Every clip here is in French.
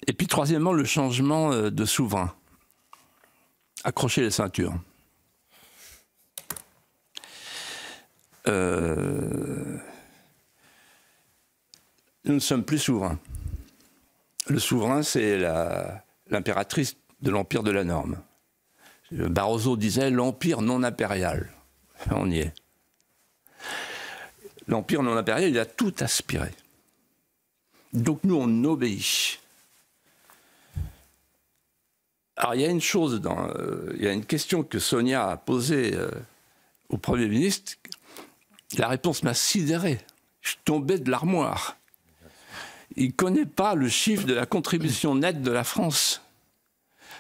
Et puis troisièmement, le changement de souverain. Accrocher les ceintures. Nous ne sommes plus souverains. Le souverain, c'est l'impératrice de l'empire de la norme. Barroso disait l'empire non impérial. On y est. L'empire non impérial, il a tout aspiré. Donc nous, on obéit. Alors il y a une chose, il y a une question que Sonia a posée au Premier ministre. La réponse m'a sidéré. Je suis tombé de l'armoire. Il ne connaît pas le chiffre de la contribution nette de la France.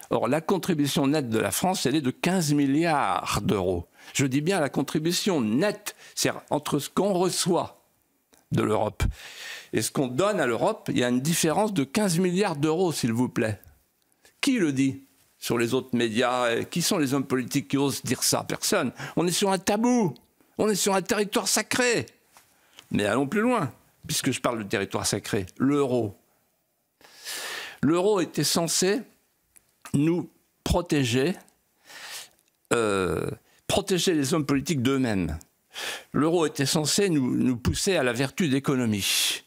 Or, la contribution nette de la France, elle est de 15 milliards d'euros. Je dis bien la contribution nette, c'est entre ce qu'on reçoit de l'Europe et ce qu'on donne à l'Europe, il y a une différence de 15 milliards d'euros, s'il vous plaît. Qui le dit sur les autres médias? Qui sont les hommes politiques qui osent dire ça? Personne. On est sur un tabou. On est sur un territoire sacré. Mais allons plus loin, puisque je parle de territoire sacré. L'euro. L'euro était censé nous protéger, protéger les hommes politiques d'eux-mêmes. L'euro était censé nous pousser à la vertu d'économie.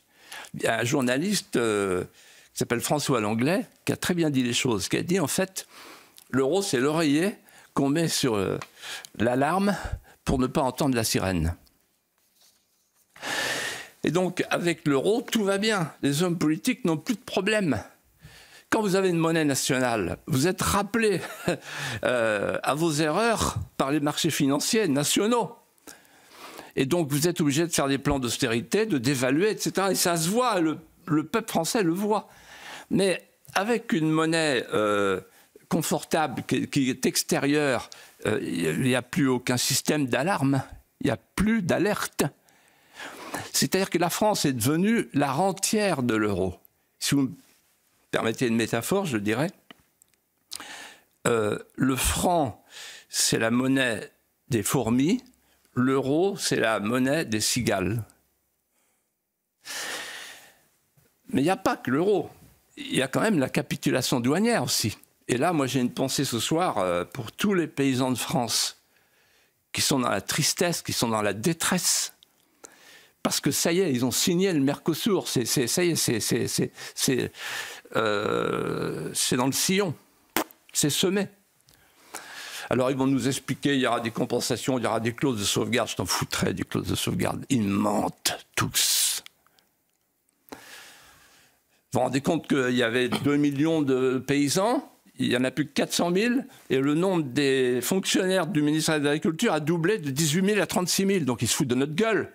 Il y a un journaliste qui s'appelle François Langlais qui a très bien dit les choses, qui a dit en fait, l'euro c'est l'oreiller qu'on met sur l'alarme pour ne pas entendre la sirène. Et donc avec l'euro, tout va bien. Les hommes politiques n'ont plus de problème. Quand vous avez une monnaie nationale, vous êtes rappelé à vos erreurs par les marchés financiers nationaux. Et donc vous êtes obligé de faire des plans d'austérité, de dévaluer, etc. Et ça se voit, le peuple français le voit. Mais avec une monnaie confortable qui est extérieure, il n'y a plus aucun système d'alarme, il n'y a plus d'alerte. C'est-à-dire que la France est devenue la rentière de l'euro. Si vous me permettez une métaphore, je dirais, le franc, c'est la monnaie des fourmis, l'euro, c'est la monnaie des cigales. Mais il n'y a pas que l'euro, il y a quand même la capitulation douanière aussi. Et là, moi j'ai une pensée ce soir pour tous les paysans de France qui sont dans la tristesse, qui sont dans la détresse. Parce que ça y est, ils ont signé le Mercosur, ça y est, c'est dans le sillon, c'est semé. Alors ils vont nous expliquer, il y aura des compensations, il y aura des clauses de sauvegarde, je t'en foutrais des clauses de sauvegarde. Ils mentent tous. Vous vous rendez compte qu'il y avait 2 millions de paysans, il n'y en a plus que 400 000, et le nombre des fonctionnaires du ministère de l'Agriculture a doublé de 18 000 à 36 000, donc ils se foutent de notre gueule.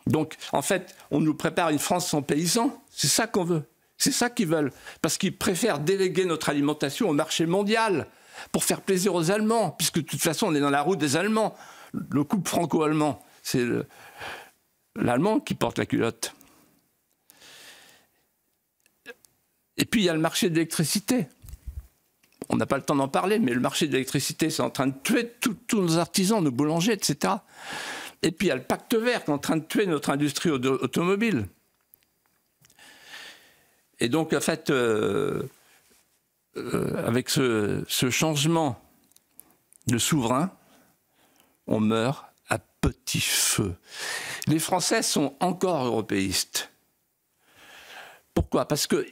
Donc, en fait, on nous prépare une France sans paysans. C'est ça qu'on veut. C'est ça qu'ils veulent. Parce qu'ils préfèrent déléguer notre alimentation au marché mondial pour faire plaisir aux Allemands, puisque de toute façon, on est dans la roue des Allemands. Le couple franco-allemand, c'est l'Allemand qui porte la culotte. Et puis, il y a le marché de l'électricité. On n'a pas le temps d'en parler, mais le marché de l'électricité, c'est en train de tuer tous nos artisans, nos boulangers, etc. Et puis il y a le pacte vert qui est en train de tuer notre industrie automobile. Et donc en fait, avec ce changement de souverain, on meurt à petit feu. Les Français sont encore européistes. Pourquoi? Parce qu'ils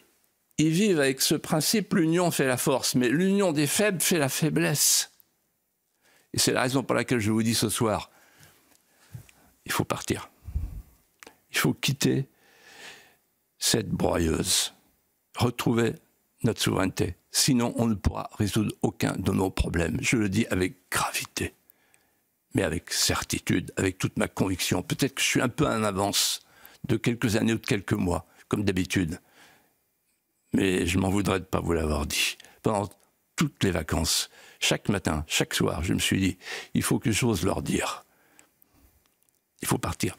vivent avec ce principe, l'union fait la force, mais l'union des faibles fait la faiblesse. Et c'est la raison pour laquelle je vous dis ce soir, il faut partir. Il faut quitter cette broyeuse, retrouver notre souveraineté. Sinon, on ne pourra résoudre aucun de nos problèmes. Je le dis avec gravité, mais avec certitude, avec toute ma conviction. Peut-être que je suis un peu en avance de quelques années ou de quelques mois, comme d'habitude. Mais je m'en voudrais de ne pas vous l'avoir dit. Pendant toutes les vacances, chaque matin, chaque soir, je me suis dit, il faut que j'ose leur dire. Il faut partir.